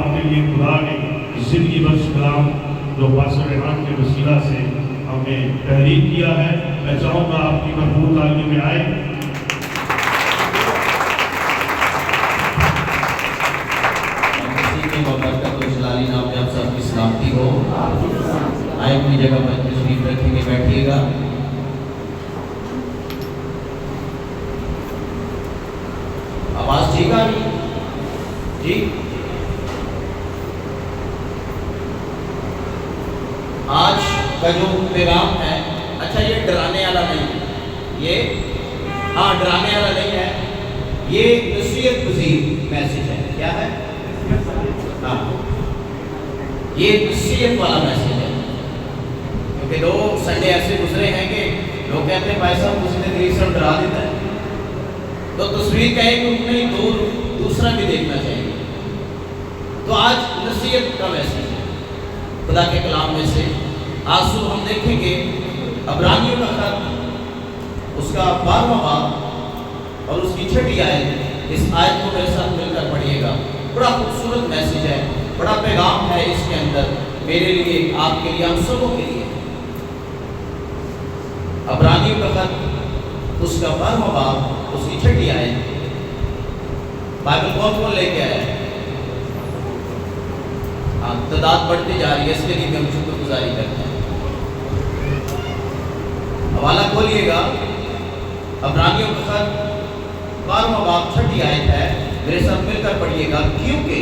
آپ کے لیے خدا نے زندگی بخش کلام جو پاسٹر ریحان کے وسیلہ سے ہمیں تحریر کیا ہے، میں چاہوں گا آپ کی بھرپور تعلیم میں آئے۔ کسی کے برکت و جلالی نام میں آپ سب کی سلامتی ہو۔ آئے اپنی جگہ پر تشریف رکھیں گے، بیٹھیے گا۔ آواز ٹھیک آ رہی جی؟ آج کا جو پیغام ہے، اچھا یہ ڈرانے والا نہیں ہے، یہ ڈرانے والا نہیں ہے، یہ نصیحت پذیر میسج ہے۔ کیا ہے؟ یہ نصیحت والا میسج ہے، کیونکہ دو سنڈے ایسے گزرے ہیں کہ لوگ کہتے ہیں بھائی صاحب اس نے تیسرا ڈرا دیتا ہے، تو تصویر کہیں کہ انہیں دوسرا بھی دیکھنا چاہیے۔ تو آج نصیحت کا میسج ہے خدا کے کلام میں سے۔ آج صبح ہم دیکھیں گے عبرانیوں کا خط، اس کا 12واں باب اور اس کی 6 آیت۔ اس آیت کو میرے ساتھ مل کر پڑھیے گا۔ بڑا خوبصورت میسج ہے، بڑا پیغام ہے اس کے اندر، میرے لیے، آپ کے لیے، ہم سبوں کے لیے۔ عبرانیوں کا خط، اس کا 12واں باب، اس کی 6 آیت۔ بائبل کون لے کے آیا ہے؟ تعداد بڑھتی جا رہی ہے، اس کے لیے ہم شکر گزاری کرتے ہیں۔ حوالہ کھولیے گا، عبرانیوں کا خط 12واں باب 6 آیت ہے، میرے ساتھ مل کر پڑھیے گا۔ کیونکہ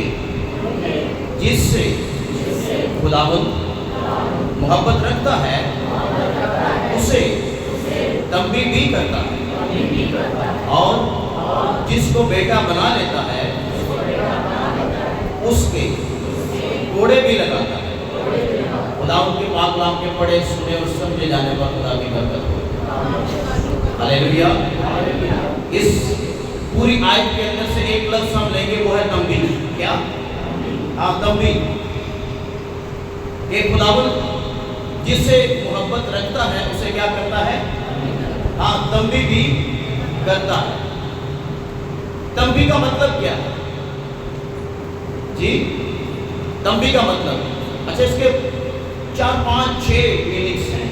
جس سے خداوند محبت رکھتا ہے اسے تنبیہ بھی کرتا ہے، اور جس کو بیٹا بنا لیتا ہے اس کے کوڑے بھی لگاتا ہے۔ خدا ان کے پاک کلام کے پڑھے سنے اور سمجھے جانے پر خدا کی برکت ہو۔ ہلیلویا۔ اس پوری آیت کے اندر سے ایک لفظ ہم لیں گے، وہ ہے تنبیہ۔ کیا؟ تنبیہ۔ کہ خداوند جس سے محبت رکھتا ہے اسے کیا کرتا ہے؟ تنبیہ بھی کرتا ہے۔ تنبیہ کا مطلب کیا ہے جی؟ تنبیہ کا مطلب، اچھا اس کے 4 5 6 میننگز ہیں،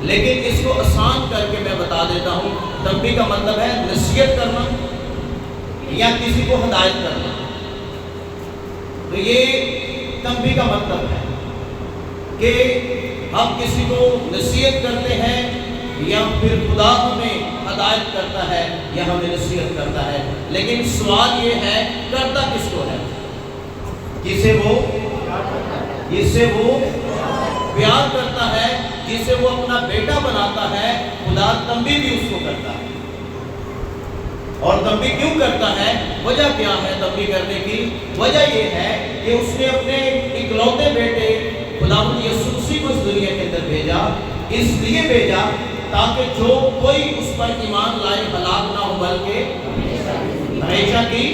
لیکن اس کو آسان کر کے میں بتا دیتا ہوں۔ تنبیہ کا مطلب ہے نصیحت کرنا یا کسی کو ہدایت کرنا۔ تو یہ تنبیہ کا مطلب ہے کہ ہم کسی کو نصیحت کرتے ہیں، یا پھر خدا ہمیں ہدایت کرتا ہے یا ہمیں نصیحت کرتا ہے۔ لیکن سوال یہ ہے، کرتا کس کو ہے؟ جسے وہ پیار کرتا ہے، جسے وہ اپنا بیٹا بناتا ہے، خدا تنبیہ بھی اس کو کرتا ہے۔ اور تنبیہ کیوں کرتا ہے؟ وجہ کیا ہے تنبیہ کرنے کی؟ وجہ یہ ہے کہ اس نے اپنے اکلوتے بیٹے خداوند یسوع مسیح کو اس دنیا کے اندر بھیجا، اس لیے بھیجا تاکہ جو کوئی اس پر ایمان لائے ہلاک نہ ہو بلکہ ہمیشہ کی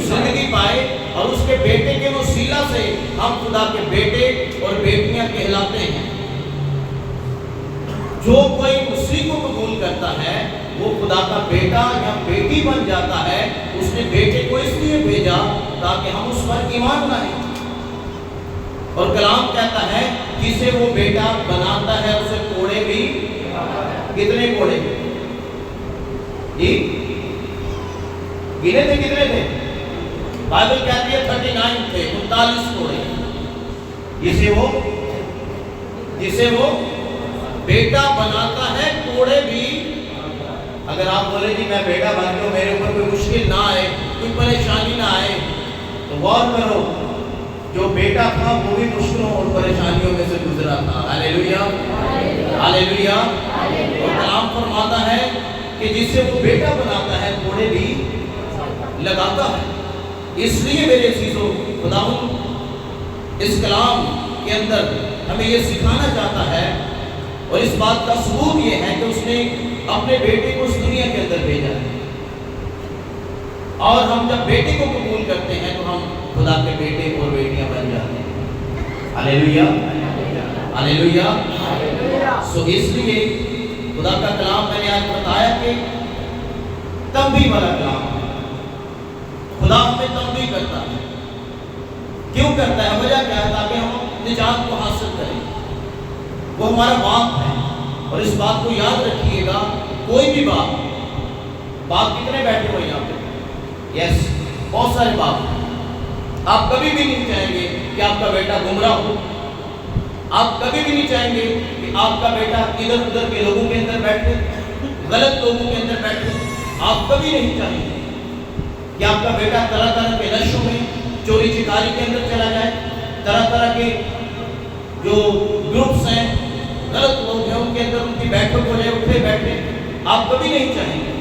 زندگی پائے۔ اور اس کے بیٹے کے وسیلہ سے ہم خدا کے بیٹے اور بیٹیاں کہلاتے ہیں۔ جو کوئی مسیح کو قبول کرتا ہے وہ خدا کا بیٹا یا بیٹی بن جاتا ہے۔ اس نے بیٹے کو اس لیے بھیجا تاکہ ہم اس پر ایمان لائیں۔ اور کلام کہتا ہے جسے وہ بیٹا بناتا ہے اسے کوڑے بھی، کتنے کوڑے جی؟ گنے تھے کتنے تھے؟ بائبل کہتی ہے 39 تھے، 39 کوڑے۔ جسے وہ بیٹا بناتا ہے کوڑے بھی۔ اگر آپ بولے جی میں بیٹا بن کے میرے اوپر کوئی مشکل نہ آئے، کوئی پریشانی نہ آئے، تو غور کرو جو بیٹا تھا وہ بھی مشکلوں اور پریشانیوں میں سے گزرا تھا۔ ہلیلویا، ہلیلویا۔ اور کلام فرماتا ہے کہ جس سے وہ بیٹا بناتا ہے کوڑے بھی لگاتا ہے۔ اس لیے میرے عزیزو، خداوند اس کلام کے اندر ہمیں یہ سکھانا چاہتا ہے، اور اس بات کا ثبوت یہ ہے کہ اس نے اپنے بیٹے کو اس دنیا کے اندر بھیجا ہے۔ اور ہم جب بیٹے کو قبول کرتے ہیں تو ہم خدا کے بیٹے اور بیٹیاں بن جاتے ہیں۔ ہلیلویا، ہلیلویا۔ سو اس لیے خدا کا کلام میں نے آج بتایا کہ تنبیہ والا کلام ہے۔ خدا ہمیں تنبیہ کرتا ہے، کیوں کرتا ہے؟ وجہ کیا ہے؟ تاکہ ہم نجات کو حاصل کریں۔ وہ ہمارا باپ ہے، اور اس بات کو یاد رکھیے گا، کوئی بھی باپ کتنے بیٹھے ہوئے یہاں پہ؟ یس، بہت سارے باپ ہیں۔ آپ کبھی بھی نہیں چاہیں گے کہ آپ کا بیٹا گمراہ ہو، آپ کبھی بھی نہیں چاہیں گے کہ آپ کا بیٹا ادھر ادھر کے لوگوں کے اندر بیٹھے، غلط لوگوں کے اندر بیٹھے۔ آپ کبھی نہیں چاہیں گے کہ آپ کا بیٹا طرح طرح کے نشوں میں، چوری چکاری کے اندر چلا جائے، طرح طرح کے جو گروپس ہیں، غلط لوگ ہیں، ان کے اندر ان کی بیٹھک ہو جائے، اٹھے بیٹھے۔ آپ کبھی نہیں چاہیں گے۔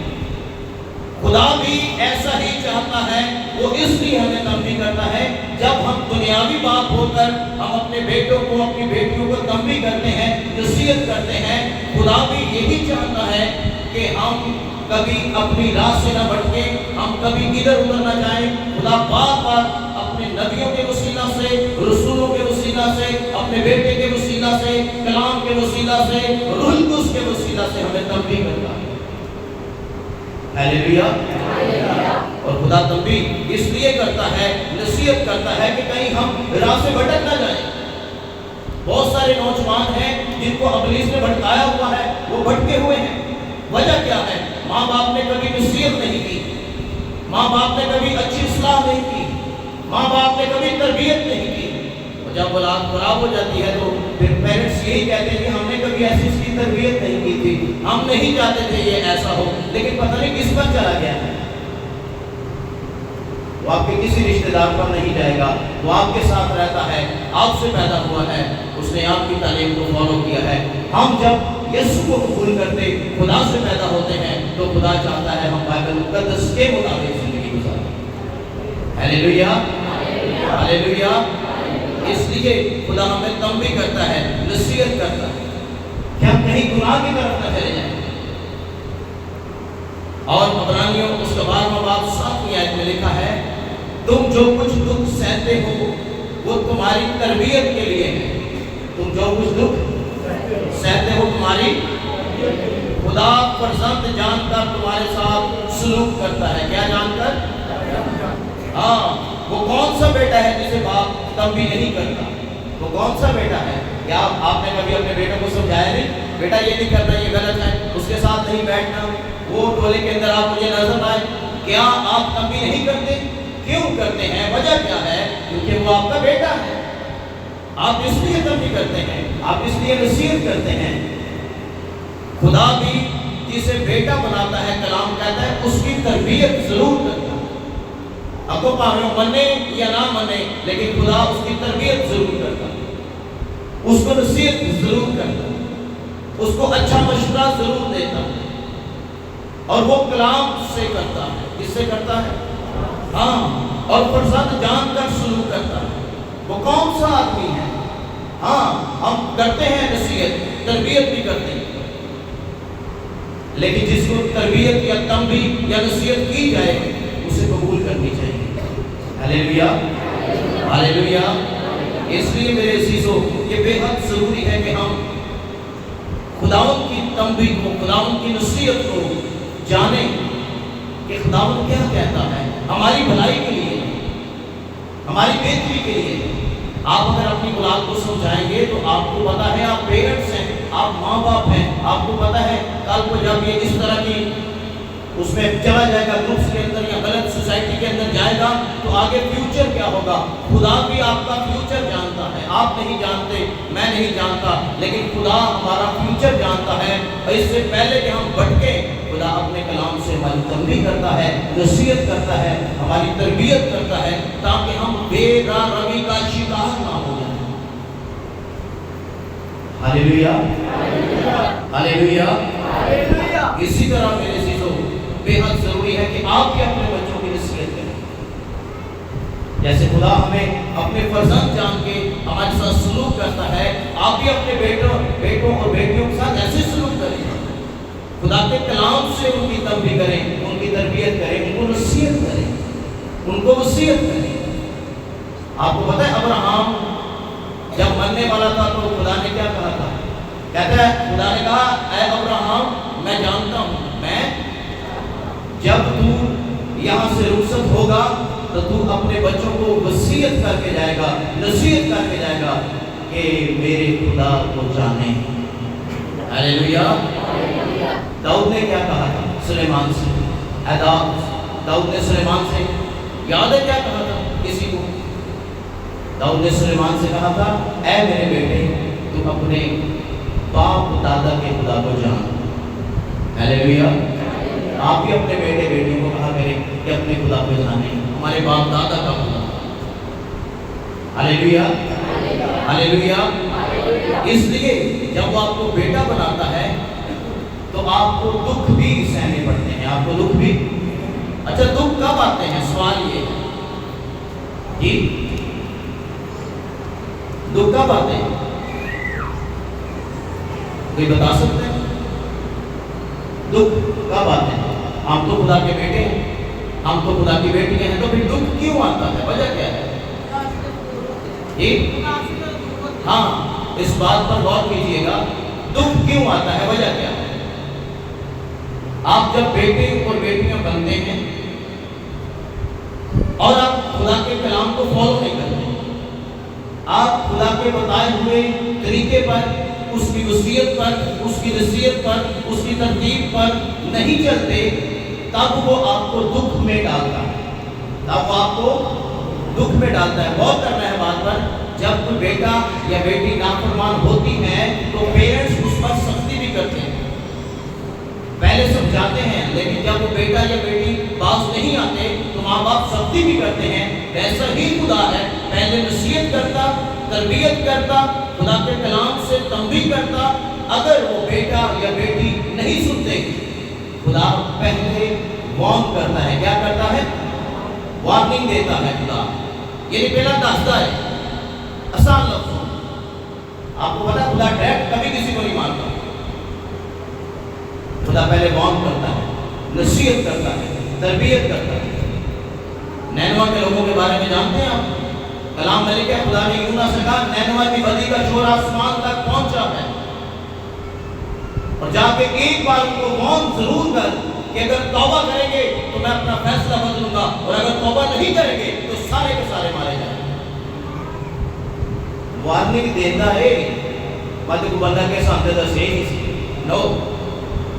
خدا بھی ایسا ہی چاہتا ہے، وہ اس لیے ہمیں تنبیہ کرتا ہے۔ جب ہم دنیاوی باپ ہو کر ہم اپنے بیٹوں کو، اپنی بیٹیوں کو تنبیہ کرتے ہیں، نصیحت کرتے ہیں، خدا بھی یہی چاہتا ہے کہ ہم کبھی اپنی راہ سے نہ بھٹکیں، ہم کبھی ادھر ادھر نہ جائیں۔ خدا بار بار اپنے نبیوں کے وسیلہ سے، رسولوں کے وسیلہ سے، اپنے بیٹے کے وسیلہ سے، کلام کے وسیلہ سے، روح القدس کے وسیلہ سے ہمیں تنبیہ کرتا ہے۔ ہیلیلویا۔ اور خدا تنبیہ اس لیے کرتا ہے، نصیحت کرتا ہے کہ کہیں ہم راہ سے بھٹک نہ جائیں۔ بہت سارے نوجوان ہیں جن کو ابلیس نے بھٹکایا ہوا ہے، وہ بھٹکے ہوئے ہیں۔ وجہ کیا ہے؟ ماں باپ نے کبھی نصیحت نہیں کی، ماں باپ نے کبھی اچھی اصلاح نہیں کی، ماں باپ نے کبھی تربیت نہیں کی۔ اور جب اولاد خراب ہو جاتی ہے تو پھر پیرنٹس یہی کہتے ہیں کہ ہم نے کبھی ایسی اس کی تربیت نہیں کی تھی، ہم نہیں چاہتے تھے یہ ایسا ہو، لیکن پتہ نہیں کس پر چلا گیا ہے۔ وہ آپ کے کسی رشتہ دار پر نہیں جائے گا، وہ آپ کے ساتھ رہتا ہے، آپ سے پیدا ہوا ہے، اس نے آپ کی تعلیم کو فالو کیا ہے۔ ہم جب یسوع کو قبول کرتے، خدا سے پیدا ہوتے ہیں، تو خدا چاہتا ہے ہم بائبل مقدس کے مطابق زندگی گزاریں۔ Hallelujah, hallelujah. اس لیے خدا ہمیں تنبیہ کرتا ہے، نصیحت کرتا ہے کہ ہم کہیں گناہ کی طرف نہ چلے جائیں۔ اور عبرانیوں اس کا 12واں باب 7ویں آیت میں لکھا ہے، تم جو کچھ دکھ سہتے ہو وہ تمہاری تربیت کے لیے ہے۔ تم جو کچھ دکھ سہتے ہو تمہاری، خدا فرزند جان کر تمہارے ساتھ سلوک کرتا ہے۔ کیا جان کر؟ ہاں، وہ کون سا بیٹا ہے جسے باپ تنبیہ نہیں کرتا؟ وہ کون سا بیٹا ہے؟ کیا آپ نے کبھی اپنے بیٹوں کو سمجھایا نہیں؟ بیٹا یہ نہیں کرنا، یہ غلط ہے، اس کے ساتھ نہیں بیٹھنا، وہ ٹولے کے اندر آپ مجھے نظر آئے؟ کیا آپ تنبیہ نہیں کرتے؟ کیوں کرتے ہیں؟ وجہ کیا ہے؟ کیونکہ وہ آپ کا بیٹا ہے۔ آپ اس لیے تنبیہ کرتے ہیں، آپ اس لیے نصیحت کرتے ہیں۔ خدا بھی جسے بیٹا بناتا ہے، کلام کہتا ہے اس کی تربیت ضرور کرتا ہے۔ اب تو پاوے منے یا نہ منے، لیکن خدا اس کی تربیت ضرور کرتا ہے، اس کو نصیحت ضرور کرتا ہے، اس کو اچھا مشورہ ضرور دیتا ہے، اور وہ کلام سے کرتا ہے۔ کس سے کرتا ہے؟ ہاں، اور فرزند جان کر سلوک کرتا ہے۔ وہ کون سا آدمی ہے؟ ہاں، ہم کرتے ہیں نصیحت، تربیت بھی کرتے ہیں، لیکن جس کو تربیت یا تنبیہ یا نصیحت کی جائے اسے قبول کرنی چاہیے۔ Hallelujah, hallelujah. اس لیے میرے عزیزو، یہ بے حد ضروری ہے کہ ہم خداوند کی تنبیہ کو، خداوند کی نصیحت کو جانیں کہ خداوند کیا کہتا ہے ہماری بھلائی کے لیے، ہماری بہتری کے لیے۔ آپ اگر اپنی اولاد کو سمجھائیں گے تو آپ کو پتا ہے، آپ پیرنٹس ہیں، آپ ماں باپ ہیں، آپ کو پتا ہے کل کو جب یہ اس طرح کی اس میں چلا جائے گا، گروپس کے اندر یا غلط سوسائٹی کے اندر جائے گا، تو آگے فیوچر کیا ہوگا؟ خدا بھی آپ کا فیوچر جانتا ہے، آپ نہیں جانتے، میں نہیں جانتا، لیکن خدا ہمارا فیوچر جانتا ہے۔ اور اس سے پہلے کہ ہم بھٹکیں، خدا اپنے کلام سے ہماری تنبیہ کرتا ہے، نصیحت کرتا ہے، ہماری تربیت کرتا ہے، تاکہ ہم بے راہ روی کا شکار نہ ہو جائیں۔ Hallelujah, hallelujah. اسی طرح میرے عزیزو، بے حد ضروری ہے کہ آپ بھی اپنے بچوں کی نصیحت کریں۔ جیسے خدا ہمیں اپنے فرزند جان کے ہمارے ساتھ سلوک کرتا ہے، آپ بھی اپنے بیٹوں اور بیٹیوں کے ساتھ ایسے سلوک کریں۔ خدا کے کلام سے ان کی تنبیہ کریں، ان کی تربیت کریں، ان کو نصیحت کریں، ان کو وصیت کریں۔ آپ کو پتہ ہے ابراہیم جب مرنے والا تھا تو خدا نے کیا کہا تھا؟ کہتا ہے خدا نے کہا، اے ابراہیم، میں جانتا ہوں، میں جب تو یہاں سے رخصت ہوگا تو تو اپنے بچوں کو وصیت کر کے جائے گا، نصیحت کر کے جائے گا کہ میرے خدا کو جانے۔ ہاللیلویا۔ داؤد نے کیا کہا تھا سلیمان سے؟ داؤد نے سلیمان سے یاد ہے کیا کہا تھا؟ کسی کو داؤد نے سلیمان سے کہا تھا، اے میرے بیٹے تو اپنے باپ دادا کے خدا کو جان۔ ہاللیلویا۔ آپ بھی اپنے بیٹے بیٹیوں کو کہا کریں کہ اپنے خدا کو جانے، ہمارے باپ دادا کا خدا۔ ہاللیلویا، ہاللیلویا۔ اس لیے جب وہ آپ کو بیٹا بناتا ہے تو آپ کو دکھ بھی سہنے پڑتے ہیں، آپ کو دکھ بھی۔ اچھا دکھ کب آتے ہیں؟ سوال یہ ہے جی، دکھ کب آتے ہیں؟ کوئی بتا سکتے ہیں دکھ کب آتے ہیں؟ ہم تو خدا کے بیٹے ہیں، ہم تو خدا کی بیٹی ہیں، تو پھر دکھ کیوں آتا ہے؟ وجہ کیا ہے جی؟ ہاں اس بات پر غور کیجئے گا، دکھ کیوں آتا ہے، وجہ کیا ہے؟ آپ جب بیٹے اور بیٹیاں بنتے ہیں اور آپ خدا کے کلام کو فالو نہیں کرتے، آپ خدا کے بتائے ہوئے طریقے پر، اس کی وصیت پر، اس کی نصیحت پر، اس کی ترتیب پر نہیں چلتے، تب وہ آپ کو دکھ میں ڈالتا ہے، تب وہ آپ کو دکھ میں ڈالتا ہے۔ غور کرنا ہے بات پر، جب کوئی بیٹا یا بیٹی نافرمان ہوتی ہے تو پیرنٹس اس پر سختی بھی کرتے ہیں، پہلے سمجھاتے ہیں، لیکن جب وہ بیٹا یا بیٹی باز نہیں آتے تو ماں باپ سختی بھی کرتے ہیں۔ ویسا ہی خدا ہے، پہلے نصیحت کرتا، تربیت کرتا، خدا کے کلام سے تنبیہ کرتا، اگر وہ بیٹا یا بیٹی نہیں سنتے خدا پہلے وارن کرتا ہے۔ کیا کرتا ہے؟ وارننگ دیتا ہے خدا، یعنی پہلا دستا ہے، آسان لفظوں۔ آپ کو پتا خدا ڈائریکٹ کبھی کسی کو نہیں مارتا، خدا پہلے وارن کرتا ہے، نصیحت کرتا ہے، تربیت کرتا ہے۔ نینوا کے لوگوں کے بارے میں جانتے ہیں آپ؟ کلام میں لکھا ہے خدا نے یوں نہ سکھا، نینوا کی بدی کا شور آسمان تک پہنچا ہے، اور جا کے ایک بار ان کو وارن ضرور کر کہ اگر توبہ کریں گے تو میں اپنا فیصلہ بدلوں گا، اور اگر توبہ نہیں کریں گے تو سارے کے سارے مارے جائیں گے۔ وارننگ دیتا ہے، مجھے کو بندہ کے سامنے دس نہیں سی نو،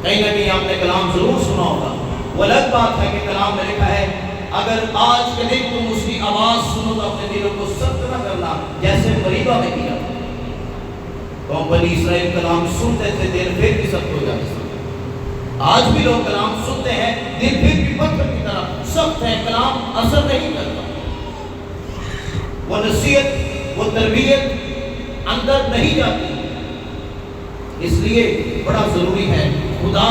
کہیں نہ کہیں آپ نے کلام ضرور سنا ہوگا۔ وہ الگ بات ہے کہ کلام میں لکھا ہے اگر آج کے دن تم اس کی آواز سنو تو اپنے دلوں کو سخت نہ کرنا، جیسے مریبہ میں کیا۔ قوم بنی اسرائیل کلام سنتے تھے، دل پھر بھی سخت ہو جاتے تھے۔ آج بھی لوگ کلام سنتے ہیں، دل پھر بھی پتھر کی طرح سخت ہے، کلام اثر نہیں کرتا، وہ نصیحت، وہ تربیت اندر نہیں جاتی۔ اس لیے بڑا ضروری ہے، خدا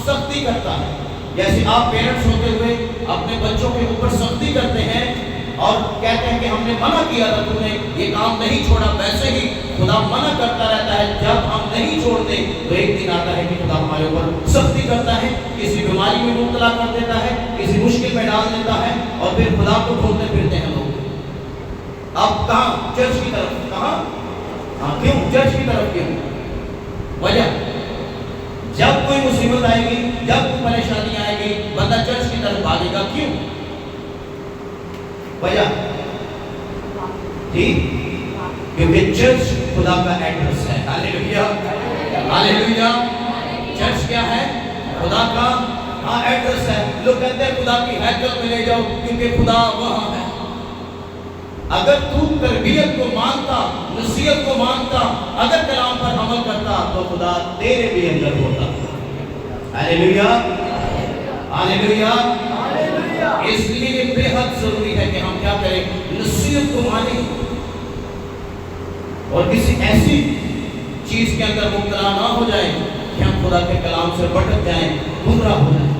سختی کرتا ہے، جیسے آپ پیرنٹس ہوتے ہوئے اپنے بچوں کے اوپر سختی کرتے ہیں اور کہتے ہیں کہ ہم نے منع کیا تھا، تم نے یہ کام نہیں چھوڑا، ویسے ہی خدا منع کرتا رہتا ہے۔ جب ہم نہیں چھوڑتے تو ایک دن آتا ہے کہ خدا ہمارے اوپر سختی کرتا ہے، کسی بیماری میں مبتلا کر دیتا ہے، کسی مشکل میں ڈال دیتا ہے، اور پھر خدا کو ڈھونڈتے پھرتے ہیں لوگ۔ اب کہاں؟ چرچ کی طرف۔ کہاں؟ کیوں چرچ کی طرف؟ کیوں؟ وجہ جب کوئی مصیبت آئے گی، جب کوئی پریشانی آئے گی، بندہ چرچ کی طرف بھاگے گا۔ کیوں؟ وجہ ٹھیک، کیونکہ چرچ خدا کا ایڈریس ہے۔ ہاللیلویا، ہاللیلویا۔ چرچ کیا ہے؟ خدا کا ایڈریس ہے۔ لوگ کہتے ہیں خدا کی ہیکل میں لے جاؤ کیونکہ خدا وہاں ہے۔ اگر تو تربیت کو مانتا، نصیحت کو مانتا، اگر کلام پر عمل کرتا تو خدا تیرے بھی اندر ہوتا۔ ہاللیلویا، ہاللیلویا۔ اس لیے یہ بے حد ضروری ہے کہ ہم کیا کریں؟ نصیحت کو مانیں اور کسی ایسی چیز کے اندر مبتلا نہ ہو جائیں کہ ہم خدا کے کلام سے بھٹک جائیں، گمراہ ہو جائیں۔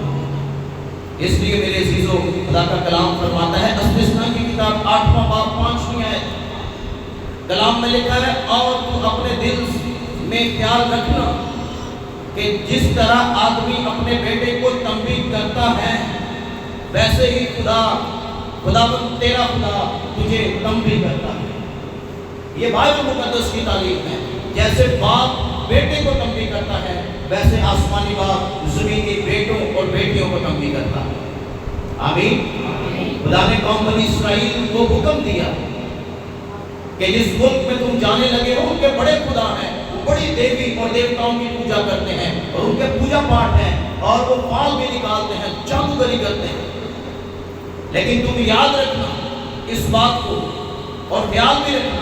اس لیے میرے عزیزو، خدا کا کلام فرماتا ہے، استثنا کی کتاب 8واں باب 5ویں آیت، کلام میں لکھا ہے، اور تو اپنے دل میں خیال رکھنا کہ جس طرح آدمی اپنے بیٹے کو تنبیہ کرتا ہے ویسے ہی خداوند تیرا خدا تجھے تنبیہ کرتا ہے۔ یہ بائبل مقدس کی تعلیم ہے، جیسے باپ بیٹے کو تنبیہ کرتا ہے ویسے آسمانی باپ زمینی بیٹوں اور بیٹیوں کو تنبیہ کرتا ہے۔ آمین۔ خدا نے قوم بنی اسرائیل کو حکم دیا کہ جس ملک میں تم جانے لگے ہو ان کے بڑے خدا ہیں، وہ بڑی دیوی اور دیوتاؤں کی پوجا کرتے ہیں اور ان کے پوجا پاٹ ہیں اور وہ فال بھی نکالتے ہیں، جادوگری کرتے ہیں۔ لیکن تم یاد رکھنا اس بات کو اور خیال بھی رکھنا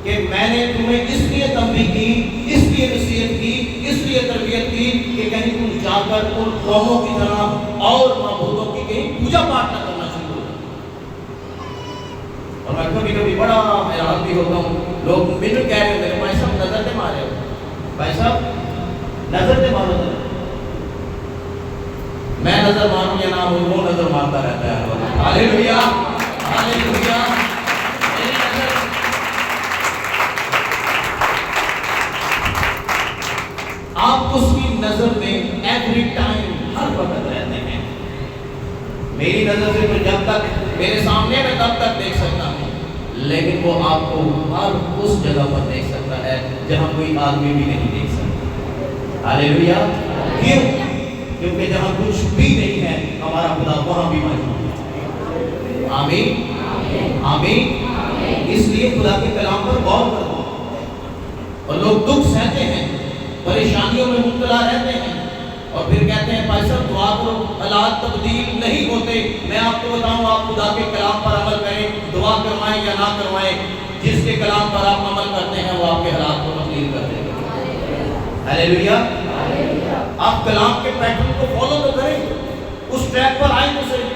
کہ میں نے تمہیں اس لیے تنبیہ کی، اس لیے نصیحت کی، اس لیے تربیت کی کہ کہیں تم جا کر ان قوموں کی طرح اور معبودوں کی کہیں پوجا پاٹ نہ کرنا شروع ہو۔ اور میں کبھی کبھی بڑا حیران بھی ہوتا ہوں، لوگ مجھے کہہ رہے ہوتے ہیں بھائی صاحب نظر سے مارے ہو، بھائی صاحب نظر سے مارو ذرا۔ میں نظر ماروں یا نہ وہ نظر مارتا رہتا ہے۔ ہاللیلویا ہاللیلویا۔ آپ اس کی نظر میں ایوری ٹائم ہر وقت رہتے ہیں۔ میری نظر سے تو جب تک میرے سامنے میں تب تک دیکھ سکتا ہوں، لیکن وہ آپ کو ہر اس جگہ پر دیکھ سکتا ہے جہاں کوئی آدمی بھی نہیں دیکھ سکتا۔ ہاللیلویا۔ کیوں؟ کیونکہ جہاں کچھ بھی نہیں ہے ہمارا خدا وہاں بھی موجود ہے۔ آمین آمین۔ اس لیے خدا کے کلام پر غور کرو۔ اور لوگ دکھ سہتے ہیں، پریشانیوں میں مبتلا رہتے ہیں اور پھر کہتے ہیں بھائی صاحب دعا کرو، حالات تبدیل نہیں ہوتے۔ میں آپ کو بتاؤں، آپ خدا کے کلام پر عمل کریں، دعا کروائیں یا نہ کروائیں، جس کے کلام پر آپ عمل کرتے ہیں وہ آپ کے حالات کو تبدیل کر دے گا۔ ہاللیلویا۔ آپ کلام کے پیٹرن کو فالو تو کریں، اس ٹریک پر آئیں تو صحیح۔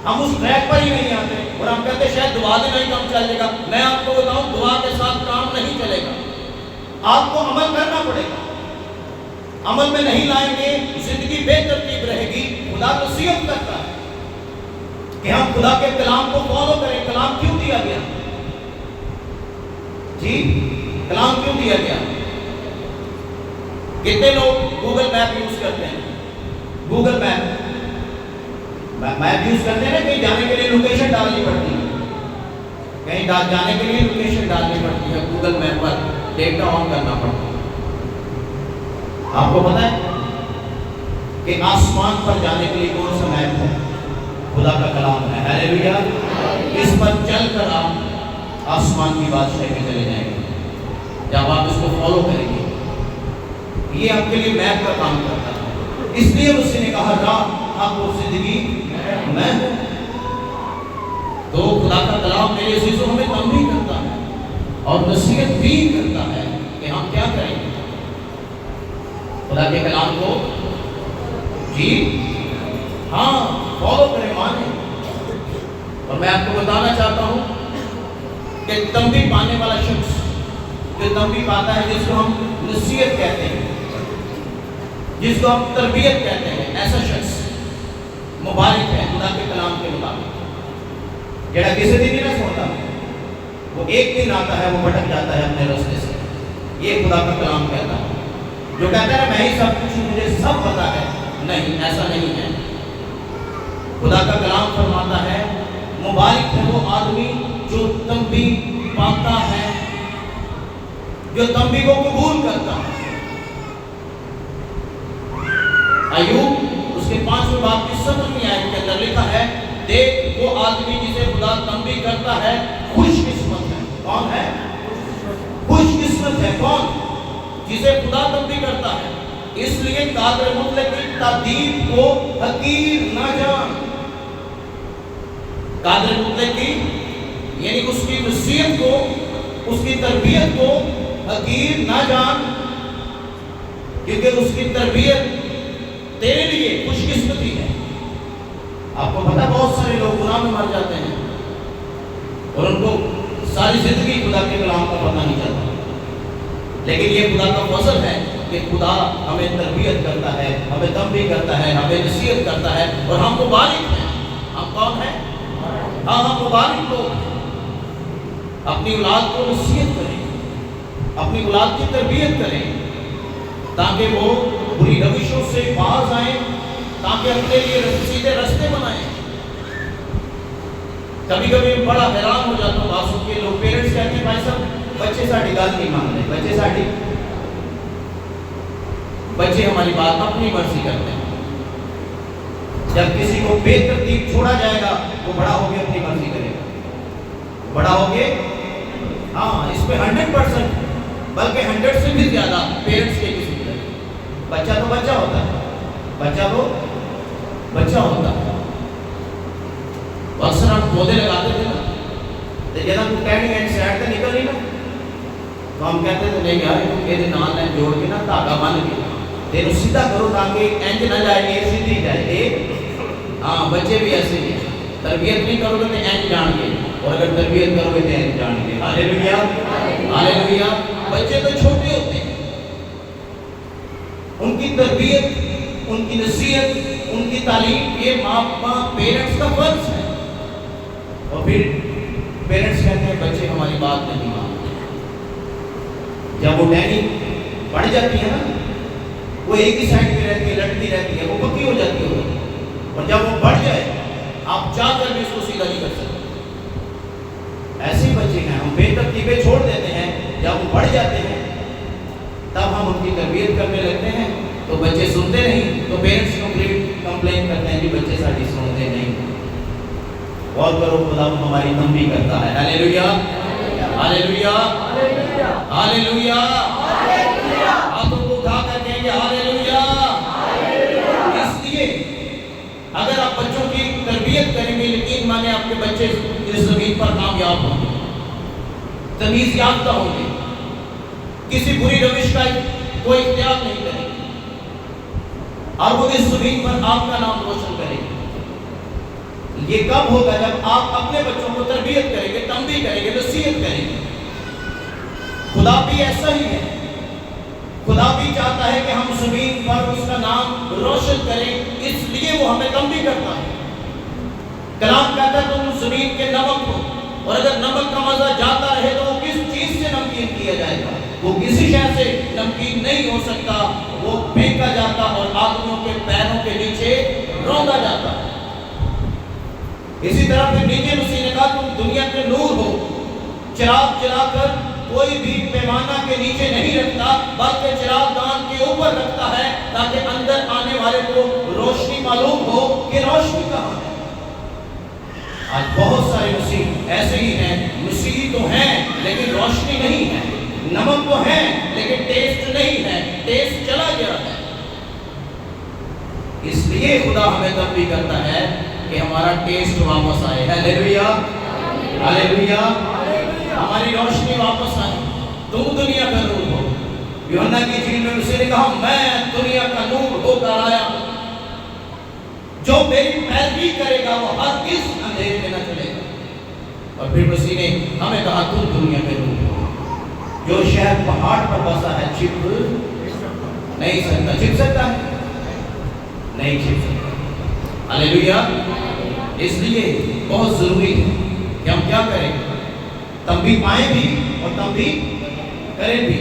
ہم اس ٹریک پر ہی نہیں آتے اور ہم کہتے ہیں شاید دعا سے نہیں کام چلے گا۔ میں آپ کو بتاؤں دعا کے ساتھ کام نہیں چلے گا، آپ کو عمل کرنا پڑے گا۔ عمل میں نہیں لائیں گے زندگی بے ترتیب رہے گی۔ خدا نصیحت کرتا ہے کہ ہم خدا کے کلام کو فالو کریں۔ کلام کیوں دیا گیا؟ جی کلام کیوں دیا گیا؟ کتنے لوگ گوگل میپ یوز کرتے ہیں؟ گوگل میپ یوز کرتے ہیں نا، کہیں جانے کے لیے لوکیشن ڈالنی پڑتی ہے، کہیں جانے کے لیے لوکیشن ڈالنی پڑتی ہے، Google map per data on کرنا پڑتا ہے۔ آپ کو پتا ہے کہ آسمان پر جانے کے لیے کون سا میپ ہے؟ خدا کا کلام ہے۔ ہاللیلویا۔ اس پر چل کر آپ آسمان کی بادشاہی میں چلے جائیں گے جب آپ اس کو فالو کریں گے۔ یہ آپ کے لیے میپ کا کام کرتا ہے۔ اس لیے اس نے کہا راہ آپ کو زندگی میں ہوں۔ تو خدا کا کلام میرے عزیزوں ہمیں تنبیہ کرتا ہے اور نصیحت بھی کرتا ہے کہ ہم کیا کریں خدا کے کلام کو جی ہاں فالو کریں، مانیں۔ اور میں آپ کو بتانا چاہتا ہوں کہ تنبیہ پانے والا شخص جو تنبیہ پاتا ہے، جس کو ہم نصیحت کہتے ہیں، جس کو ہم تربیت کہتے ہیں، ایسا شخص مبارک ہے خدا کے کلام کے مطابق۔ جڑا کسی دن نہیں سنتا، وہ ایک دن آتا ہے، وہ بھٹک جاتا ہے اپنے راستے سے۔ یہ خدا کا کلام کہتا ہے۔ جو کہتا ہے میں ہی سب کچھ ہوں، مجھے سب پتا ہے، نہیں، ایسا نہیں ہے۔ خدا کا کلام فرماتا ہے مبارک ہے وہ آدمی جو تنبیہ پاتا ہے، جو تنبیہ کو قبول کرتا ہے۔ ایوب اس کے 5ویں باب کی 17ویں آیت کے اندر لکھا ہے دیکھ وہ آدمی جسے خدا تنبیہ کرتا ہے خوش قسمت ہے۔ کون ہے؟ خوش قسمت ہے کون؟ جسے خدا تنبیہ کرتا ہے۔ اس لیے قادر مطلق کی تادیب کو حقیر نہ جان۔ قادر مطلق کی یعنی اس کی نصیحت کو، اس کی تربیت کو حقیر نہ جان، کیونکہ اس کی تربیت تیرے لیے خوش قسمتی ہے۔ آپ کو پتا بہت سارے لوگ گناہ میں مر جاتے ہیں اور ان کو ساری زندگی خدا کے کلام کا پتہ نہیں چلتا، لیکن یہ خدا کا فضل ہے کہ خدا ہمیں تربیت کرتا ہے، ہمیں تنبیہ کرتا ہے، ہمیں نصیحت کرتا ہے، اور ہم مبارک ہیں۔ ہم کون ہیں؟ ہاں ہم مبارک لوگ ہیں۔ اپنی اولاد کو نصیحت کریں، اپنی اولاد کی تربیت کریں تاکہ وہ بری روشوں سے باز آئیں، تاکہ اپنے لیے سیدھے رستے بنائیں۔ کبھی کبھی بڑا حیران ہو جاتا ہوں بات سن کے، لوگ پیرنٹس کہتے ہیں بھائی صاحب بچے ساڑھی گل نہیں مان رہے، بچے ہماری بات اپنی مرضی کرتے ہیں۔ جب کسی کو بے ترتیب چھوڑا جائے گا وہ بڑا ہو کے اپنی مرضی کرے گا، بڑا ہو کے اس پہ 100%، بلکہ 100 سے بھی زیادہ پیرنٹس کے کسی طرح۔ بچہ تو بچہ ہوتا ہے، بچہ تو بچہ ہوتا ہے۔ اکثر ہم پودے لگاتے تھے نا، تو جنا تو ٹیننگ اینڈ سائڈ سے نکل نہیں نا، تو ہم کہتے تھے نہیں یار یہ نال لائن جوڑ کے نا دھاگا باندھ کے تینوں سیدھا کرو تاکہ اینج نہ جائے، یہ سیدھی جائے۔ بچے بھی ایسے ہی ہیں، تربیت نہیں کرو گے تو اینج جان گے، اور اگر تربیت کرو گے تو اینج جان گے۔ ہاللیلویا، ہاللیلویا۔ بچے تو چھوٹے ہوتے ہیں، ان کی تربیت، ان کی نصیحت، ان کی تعلیم یہ ماں باپ پیرنٹس کا فرض ہے۔ اور پھر پیرنٹس کہتے ہیں بچے ہماری بات نہیں مانتے۔ جب وہ ڈینی بڑھ جاتی ہے نا، وہ ایک ہی سائڈ پہ رہتی ہے، لڑتی رہتی ہے، وہ پکی ہو جاتی ہے، اور جب وہ بڑھ جائے آپ چاہ کر بھی اس کو سیدھا نہیں کر سکتے۔ ایسے بچے ہیں ہم بے ترتیبیں چھوڑ دیتے ہیں، جب وہ بڑھ جاتے ہیں تب ہم ان کی تربیت کرنے لگتے ہیں تو بچے سنتے نہیں، تو پیرنٹس کمپلین کرتے ہیں کہ بچے ساری سنتے نہیں۔ غور کرو خدا ہماری تنبیہ کرتا ہے۔ ہاللیلویا، ہاللیلویا، ہاللیلویا۔ ہاتھوں کو اٹھا کر کہیں گے ہاللیلویا۔ اس لیے اگر آپ بچوں کی تربیت کریں گے، یقین مانے آپ کے بچے اس زمین پر کامیاب ہوں گے، تمیز یافتہ ہوں گے، کسی بری روش کا کوئی اختیار نہیں کریں گے، اور وہ اس زمین پر آپ کا نام روشن کریں گے۔ یہ کب ہوگا؟ جب آپ اپنے بچوں کو تربیت کریں گے، تنبیہ کریں گے، نصیحت کریں گے۔ خدا بھی ایسا ہی ہے، خدا بھی چاہتا ہے کہ ہم زمین پر اس کا نام روشن کریں، اس لیے وہ ہمیں تنبیہ کرتا ہے۔ کلام کہتا ہے تم زمین کے نمک ہو، اور اگر نمک کا مزہ جاتا رہے تو وہ کس چیز سے نمکین کیا جائے گا؟ وہ کسی شے سے نمکین نہیں ہو سکتا، وہ پھینکا جاتا اور آدمیوں کے پیروں کے نیچے روندا جاتا ہے۔ اسی طرح پھر نیچے مسیح نے کہا تم دنیا کے نور ہو، چراغ جلا کر کوئی بھی پیمانہ کے نیچے نہیں رکھتا، بلکہ چراغ دان کے اوپر رکھتا ہے تاکہ اندر آنے والے کو روشنی معلوم ہو کہ روشنی کہاں ہے۔ آج بہت سارے مسیح ایسے ہی ہیں، مسیح تو ہیں لیکن روشنی نہیں ہے، نمک تو ہے لیکن ٹیسٹ نہیں ہے، ٹیسٹ چلا گیا ہے۔ اس لیے خدا ہمیں تنبیہ کرتا ہے کہ ہمارا ٹیسٹ واپس آئے۔ ہاللیلویا، ہاللیلویا۔ ہماری روشنی واپس آئے، تم دنیا کا نور ہو۔ یوحنا کی انجیل میں اسے نے کہا میں دنیا کا نور ہو کر آیا ہوں، جو میری پیروی کرے گا وہ ہرگز اندھیرے میں نہ چلے گا۔ اور پھر مسیح نے ہمیں کہا تم دنیا کے نور ہو۔ جو شہر پہاڑ پر بسا ہے چھپ نہیں سکتا، چھپ سکتا ہے؟ نہیں چھپ سکتا۔ ہاللیلویا۔ اس لیے بہت ضروری ہے کہ ہم کیا کریں؟ تنبیہ پائیں بھی اور تنبیہ کریں بھی۔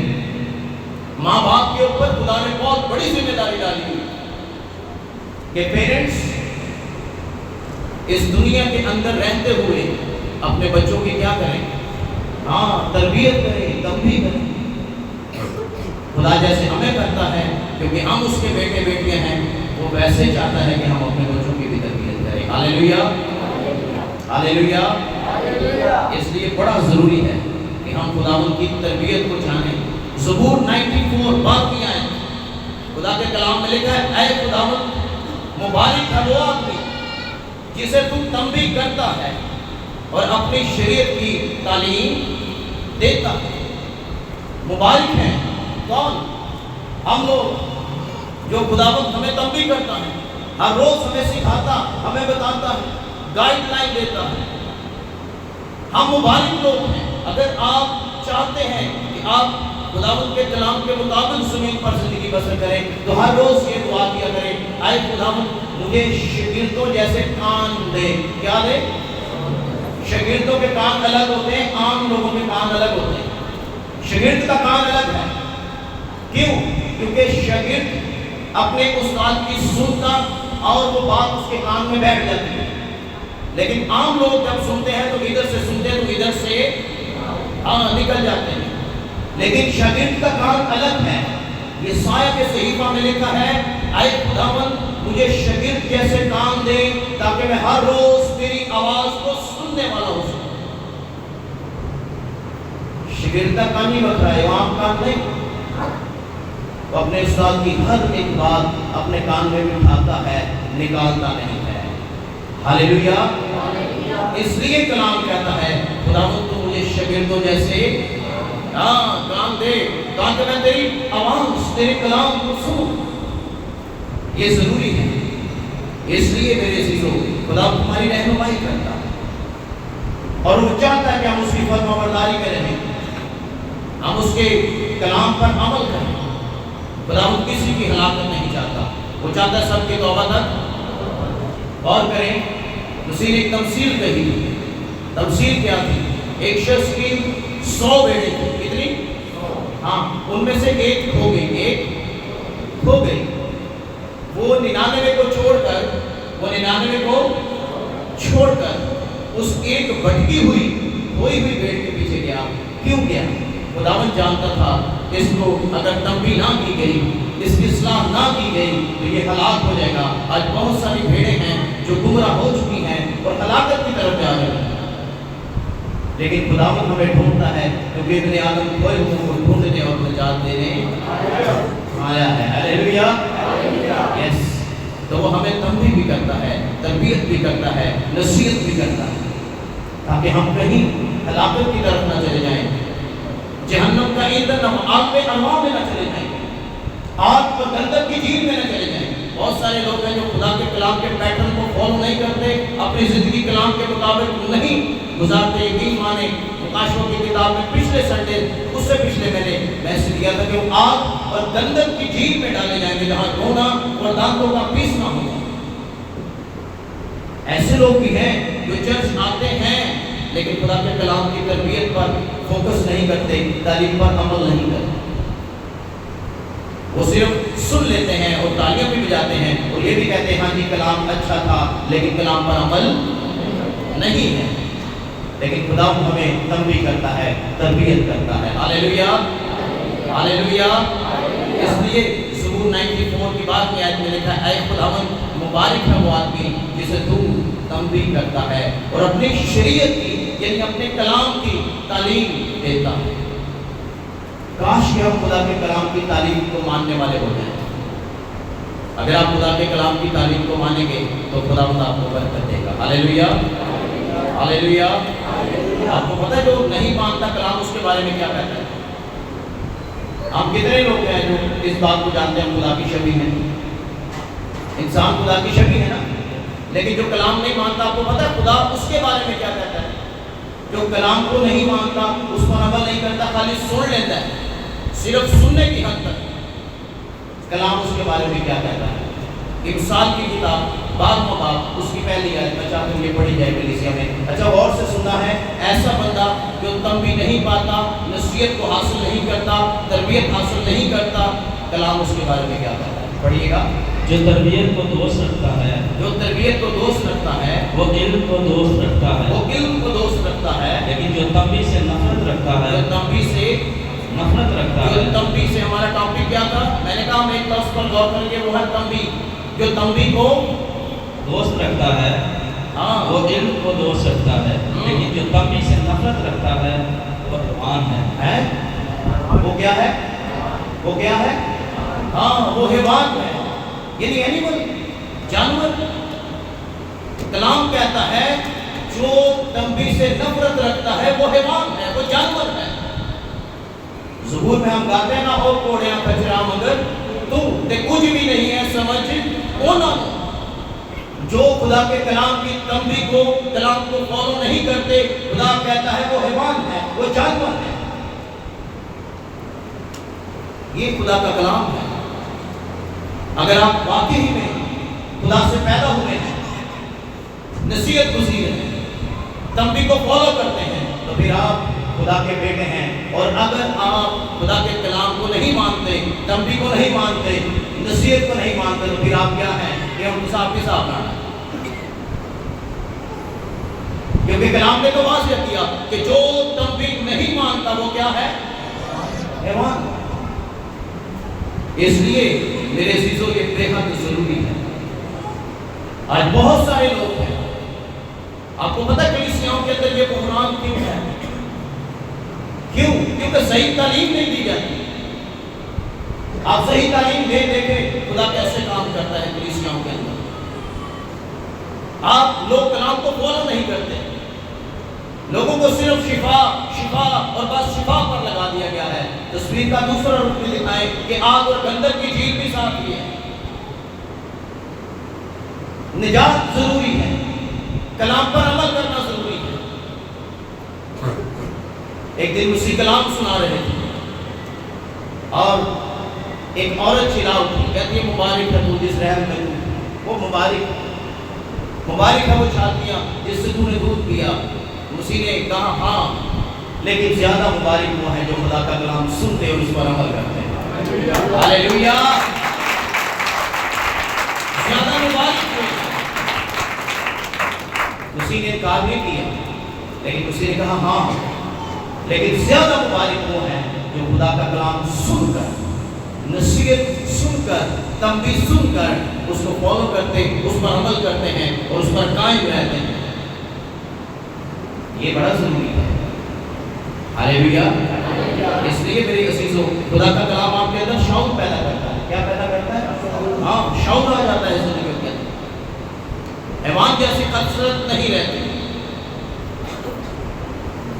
ماں باپ کے اوپر خدا نے بہت بڑی ذمہ داری ڈالی ہوئی کہ پیرنٹس اس دنیا کے اندر رہتے ہوئے اپنے بچوں کی کیا کریں؟ تربیت کریں، تنبیہ کریں۔ خدا جیسے ہمیں کرتا ہے کیونکہ ہم اس کے بیٹے بیٹیاں ہیں، وہ ویسے چاہتا ہے کہ ہم اپنے بچوں کی بھی تربیت کریں۔ ہاللیلویا، ہاللیلویا۔ اس لیے بڑا ضروری ہے کہ ہم خداوند کی تربیت کو جانیں۔ زبور 94 12 آیت خدا کے کلام میں لکھا ہے اے خداوند مبارک ہے وہ آدمی جسے تو تنبیہ کرتا ہے اور اپنی شریعت کی تعلیم دیتا ہے۔ مبارک ہیں کون؟ ہم لوگ جو خداوند ہمیں تنبیہ کرتا ہے، ہر روز ہمیں سکھاتا، ہمیں بتاتا ہے، گائیڈ لائن دیتا ہے۔ ہم مبارک لوگ ہیں۔ اگر آپ چاہتے ہیں کہ آپ خداوند کے کلام کے مطابق زمین پر زندگی بسر کریں تو ہر روز یہ دعا کیا کریں اے خداوند مجھے شاگردوں جیسے کان دے۔ کیا دے؟ شاگردوں کے کان الگ ہوتے ہیں، عام لوگوں کے کان الگ ہوتے ہیں۔ شاگرد کا کان الگ ہے۔ کیوں؟ کیونکہ شاگرد اپنے استاد کی سنتا اور وہ بات اس کے کان میں بیٹھ جاتی ہے، لیکن عام لوگ جب سنتے ہیں تو ادھر سے سنتے ہیں تو ادھر سے نکل جاتے ہیں، لیکن شاگرد کا کان الگ ہے۔ یہ سایہ کے صحیفہ میں لکھا ہے اے خداوند مجھے شاگرد جیسے کان دے تاکہ میں ہر روز تیری آواز کو سننے والا ہو سکوں۔ شاگرد کا کان ہی بکھ رہا ہے، عام کان نہیں۔ وہ اپنے استاد کی ہر ایک بات اپنے کان میں بٹھاتا ہے، نکالتا نہیں ہے۔ ہاللیلویا۔ اس لیے کلام کہتا ہے خداوند تو مجھے شاگردوں جیسے کان دے تاکہ میں تیری آواز، تیرے کلام کو سنوں۔ یہ ضروری ہے۔ اس لیے میرے عزیزو خدا تمہاری رہنمائی کرتا ہے اور وہ چاہتا ہے کہ ہم اس کی فرما برداری میں رہیں، ہم اس کے کلام پر عمل کریں۔ خدا کسی کی ہلاکت نہیں چاہتا، وہ چاہتا ہے سب کی توبہ تک اور کریں۔ مسیح نے ایک تمثیل کہی، تمثیل کیا تھی؟ ایک شخص کی 100 بیڑے تھے، کتنی؟ ان میں سے ایک کھو گئی، ایک کھو گئی۔ وہ 99 کو چھوڑ کر اس ایک بھٹکی ہوئی کوئی بھی بھیڑ کے پیچھے گیا۔ کیوں گیا؟ خداوند جانتا تھا اس کو اگر تنبیہ نہ کی گئی، اس کی اصلاح نہ کی گئی تو یہ ہلاک ہو جائے گا۔ آج بہت ساری بھیڑیں ہیں جو گمراہ ہو چکی ہیں اور ہلاکت کی طرف جا رہی ہیں، لیکن خداوند ہمیں ڈھونڈتا ہے کیونکہ ابن آدم کھوئے ہوئے کو ڈھونڈنے اور نجات دینے آیا ہے۔ ہاللیلویا۔ یس، تو وہ ہمیں تنبیہ بھی کرتا ہے، تربیت بھی کرتا ہے، نصیحت بھی کرتا ہے تاکہ ہم کہیں ہلاکت کی طرف نہ چلے جائیں، جہنم کا ایندھن آگ میں انواع میں نہ چلے جائیں، آگ پر گندک کی جھیل میں نہ چلے جائیں۔ بہت سارے لوگ ہیں جو خدا کے کلام کے پیٹرن کو فالو نہیں کرتے، اپنی زندگی کلام کے مطابق نہیں گزارتے۔ یقین مانے مکاشفوں کی کتاب میں پچھلے سنڈے، اس سے پچھلے میں نے میسج دیا تھا کہ وہ آگ اور گندک کی جھیل میں ڈالے جائیں گے جہاں رونا اور دانتوں کا پیسنا ہوگا۔ ایسے لوگ بھی ہیں جو چرچ آتے ہیں لیکن خدا کے کلام کی تربیت پر فوکس نہیں کرتے، تعلیم پر عمل نہیں کرتے۔ وہ صرف سن لیتے ہیں اور تالیاں بھی بجاتے ہیں اور یہ بھی کہتے ہیں ہاں جی کلام اچھا تھا، لیکن کلام پر عمل نہیں ہے۔ لیکن خدا ہمیں تنبیہ کرتا ہے، تربیت کرتا ہے۔ ہاللیلویا، ہاللیلویا۔ اس لیے زبور 94 کی بات میں آیت میں لکھا ہے، اے خداوند مبارک ہے وہ آدمی جسے تو تنبیہ کرتا ہے اور اپنی شریعت کی یعنی اپنے کلام کی تعلیم دیتا ہے۔ کاش کہ ہم خدا کے کلام کی تعلیم کو ماننے والے ہو جائیں۔ اگر آپ خدا کے کلام کی تعلیم کو مانیں گے تو خداوند آپ کو برکت دے گا۔ ہاللیلویا، ہاللیلویا۔ آپ کو پتہ ہے جو نہیں مانتا کلام اس کے بارے میں کیا کہتا ہے؟ ہم کتنے لوگ ہیں جو اس بات کو جانتے ہیں ہم خدا کی شبیہ ہیں؟ انسان خدا کی شبیہ ہے نا، لیکن جو کلام نہیں مانتا آپ کو پتہ ہے خدا اس کے بارے میں کیا کہتا ہے؟ جو کلام کو نہیں مانتا، اس پر عمل نہیں کرتا، خالی سن لیتا ہے، صرف سننے کی حد تک، کلام اس کے بارے میں کیا کہتا ہے؟ امثال کی کتاب 12واں باب اس کی پہلی آیت میں چاہتا ہوں یہ پڑھی جائے کلیسیا میں۔ اچھا غور سے سننا ہے، ایسا بندہ جو تنبیہ نہیں پاتا، نصیحت کو حاصل نہیں کرتا، تربیت حاصل نہیں کرتا، کلام اس کے بارے میں کیا کہتا ہے؟ پڑھیے گا۔ جو تربیت کو دوست رکھتا ہے، جو تربیت کو دوست رکھتا ہے، وہ علم کو دوست رکھتا ہے، وہ علم کو دوست رکھتا ہے، لیکن جو تنبیہ سے نفرت رکھتا ہے، جو تنبیہ سے نفرت رکھتا جو ہے، تنبیہ سے ہمارا ٹاپک کیا تھا؟ میں نے کہا ہم ایک لفظ پر غور کریں گے، وہ ہے تنبیہ۔ جو تنبیہ کو دوست رکھتا ہے وہ علم کو دوست رکھتا ہے، لیکن جو تنبیہ سے نفرت رکھتا ہے وہ حیوان ہے۔ وہ کیا ہے؟ وہ کیا ہے؟ وہ حیوان ہے، یعنی اینیمل، جانور۔ کلام کہتا ہے جو تنبیہ سے نفرت رکھتا ہے وہ حیوان ہے، وہ جانور ہے۔ زبور میں ہم گاتے ہیں نا، ہو کوڑیاں کچرا مگر تو تے کچھ بھی نہیں ہے سمجھ ہونا۔ جو خدا کے کلام کی تنبیہ کو، کلام کو فالو نہیں کرتے، خدا کہتا ہے وہ حیوان ہے، وہ جانور ہے۔ یہ خدا کا کلام ہے۔ اگر آپ واقعی میں خدا سے پیدا ہوئے ہیں، نصیحت گزیر ہیں، تنبیہ کو فالو کرتے ہیں، تو پھر آپ خدا کے بیٹے ہیں۔ اور اگر آپ خدا کے کلام کو نہیں مانتے، تنبیہ کو نہیں مانتے، نصیحت کو نہیں مانتے، تو پھر آپ کیا ہیں؟ کہ ہم صاحب کے ساتھ لانا۔ کیونکہ کلام نے تو واضح کیا کہ جو تنبیہ نہیں مانتا وہ کیا ہے؟ حیوان۔ اس لیے میرے عزیزوں یہ بے حد ضروری ہے آج بہت سارے لوگ ہیں، آپ کو پتہ کلیسیاؤں کے اندر یہ بحران کیوں ہے؟ کیوں؟ کیونکہ صحیح تعلیم نہیں دی جاتی۔ آپ صحیح تعلیم دے دیکھیں خدا کیسے کام کرتا ہے کلیسیاؤں کے اندر۔ آپ لوگ کلام کو فالو نہیں کرتے، لوگوں کو صرف شفا شفا اور بس شفا پر لگا دیا گیا ہے۔ تصویر کا دوسرا رخ بھی دکھائیں کہ آگ اور گندک کی جھیل بھی ساتھ ہی ہے۔ نجات ضروری ہے، کلام پر عمل کرنا ضروری ہے۔ ایک دن مسیح کلام سنا رہے تھے اور ایک عورت چلا اٹھی، کہتی ہے مبارک ہے تو جس رحم میں تو، وہ مبارک ہے وہ چھاتیاں جس سے تو نے دودھ پیا۔ مسیح نے کہا ہاں، لیکن زیادہ مبارک وہ ہے جو خدا کا کلام سنتے اور اس پر عمل کرتے ہیں۔ ہاللیلویا! زیادہ مبارک وہ ہے۔ مسیح نے انکار نہیں کیا، لیکن مسیح نے کہا ہاں، لیکن زیادہ مبارک وہ ہے جو خدا کا کلام سن کر، نصیحت سن کر، تنبیہ سن کر اس کو فالو کرتے، اس پر عمل کرتے ہیں اور اس پر قائم رہتے ہیں۔ یہ بڑا ضروری ہے۔ ہاللیلویا! اس لیے میرے عزیزو، خدا کا کلام آپ کے اندر شعور پیدا کرتا ہے۔ کیا پیدا کرتا ہے؟ ہاں، شعور آ جاتا ہے زندگی کے اندر۔ حیوان جیسی خسرت نہیں رہتی،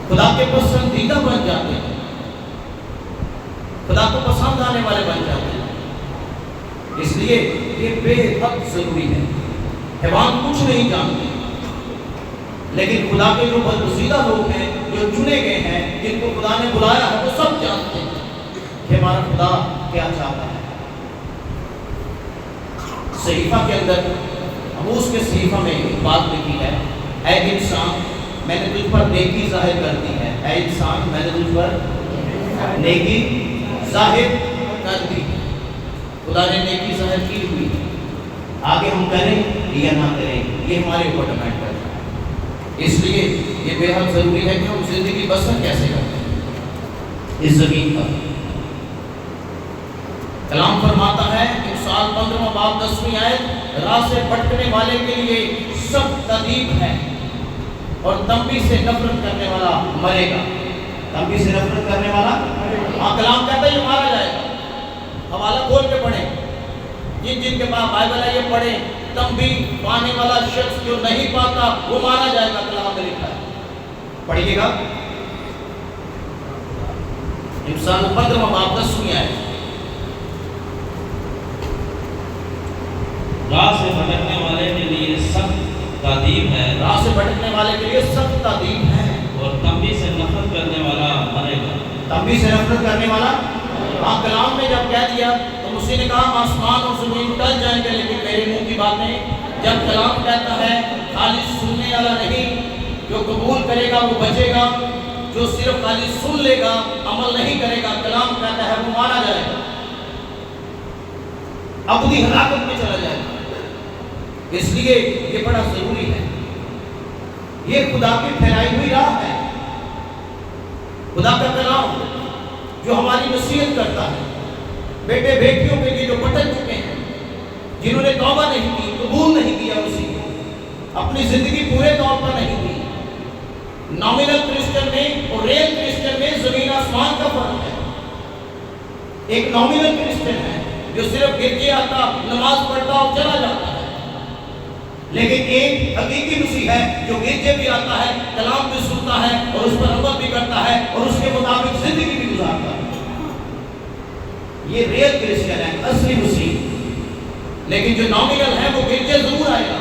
خدا کے پسندیدہ بن جاتے ہیں، خدا کو پسند آنے والے بن جاتے ہیں۔ اس لیے یہ بے حد ضروری ہے۔ حیوان کچھ نہیں جانتے، لیکن خدا کے جو برگزیدہ لوگ ہیں، جو چنے گئے ہیں، جن کو خدا نے بلایا ہے، وہ سب جانتے ہیں کہ ہمارا خدا کیا چاہتا ہے۔ صحیفہ کے اندر، عموس کے صحیفہ میں ایک بات لکھی ہے، اے انسان میں نے تجھ پر نیکی ظاہر کر دی ہے۔ اے انسان میں نے تجھ پر نیکی ظاہر کر دی۔ خدا نے نیکی ظاہر کی ہوئی، آگے ہم کریں یا نہ کریں یہ ہمارے اوپر ڈیپینڈ کرتا ہے۔ اس لیے یہ بے حد ضروری ہے کہ ہم زندگی بسر کیسے کرتے ہیں اس زمین پر۔ کلام فرماتا ہے امثال 15واں باب 10ویں آیت، راہ سے بھٹکنے والے کے لیے سخت تادیب ہے اور تنبیہ سے نفرت کرنے والا مرے گا۔ تنبیہ سے نفرت کرنے والا، ہاں کلام کہتا ہے یہ مارا جائے گا۔ حوالہ کھول کے پڑھیں، جن کے پاس بائبل ہے یہ پڑھیں۔ تنبیہ پانے والا شخص جو نہیں پاتا وہ مارا جائے گا، کلام میں لکھا ہے۔ پڑھیے گا امثال 15واں باب 10ویں آیت۔ راہ سے بھٹکنے والے کے لیے سخت تادیب ہے، راہ سے بھٹکنے والے کے لیے سخت تادیب ہے، اور تنبیہ سے نفرت کرنے والا مرے گا۔ تنبیہ سے نفرت کرنے والا، ہاں کلام میں جب کہہ دیا تو مسیح نے کہا آسمان اور زمین ٹل جائیں گے لیکن میرے منہ کی باتیں۔ جب کلام کہتا ہے خالی سننے والا نہیں، جو قبول کرے گا وہ بچے گا، جو صرف خالی سن لے گا عمل نہیں کرے گا، کلام کہتا ہے وہ مارا جائے گا، ابدی ہلاکت میں چلا جائے گا۔ اس لیے یہ بڑا ضروری ہے۔ یہ خدا کی پھیلائی ہوئی راہ ہے، خدا کا کلام جو ہماری نصیحت کرتا ہے بیٹے بیٹیوں کے لیے جو بھٹک چکے ہیں، جنہوں نے توبہ نہیں کی، قبول نہیں کیا مسیح کو، اپنی زندگی پورے طور پر نہیں دی۔ نامینل کرسچن میں اور ریل کرسچن میں زمین آسمان کا فرق ہے۔ ایک نامینل کرسچن ہے جو صرف گرجے آتا، نماز پڑھتا اور چلا جاتا ہے، لیکن ایک حقیقی مسیح ہے جو گرجے بھی آتا ہے، کلام بھی سنتا ہے اور اس پر عمل بھی کرتا ہے اور اس کے مطابق زندگی بھی گزارتا ہے۔ یہ ریل کرسچن ہے، اصلی مسیح۔ لیکن جو نامینل ہے وہ گرجے ضرور آئے گا،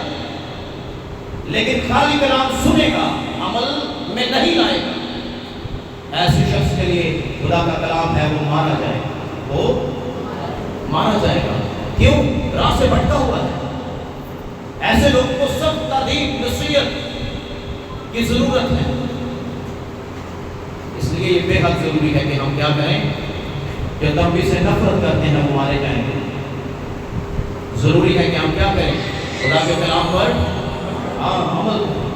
لیکن خالی کلام سنے گا، عمل میں نہیں لائے گا۔ ایسے شخص کے لیے خدا کا کلام ہے وہ مارا جائے گا، وہ مارا جائے گا۔ کیوں؟ راہ سے بھٹکا ہوا ہے۔ ایسے لوگوں کو سخت تادیب، نصیحت کی ضرورت ہے۔ اس لیے یہ بے حد ضروری ہے کہ ہم کیا کریں؟ جو تنبیہ سے نفرت کرتے ہیں وہ مارے جائیں گے۔ ضروری ہے کہ ہم کیا کریں؟ خدا کے کلام پر عمل کریں۔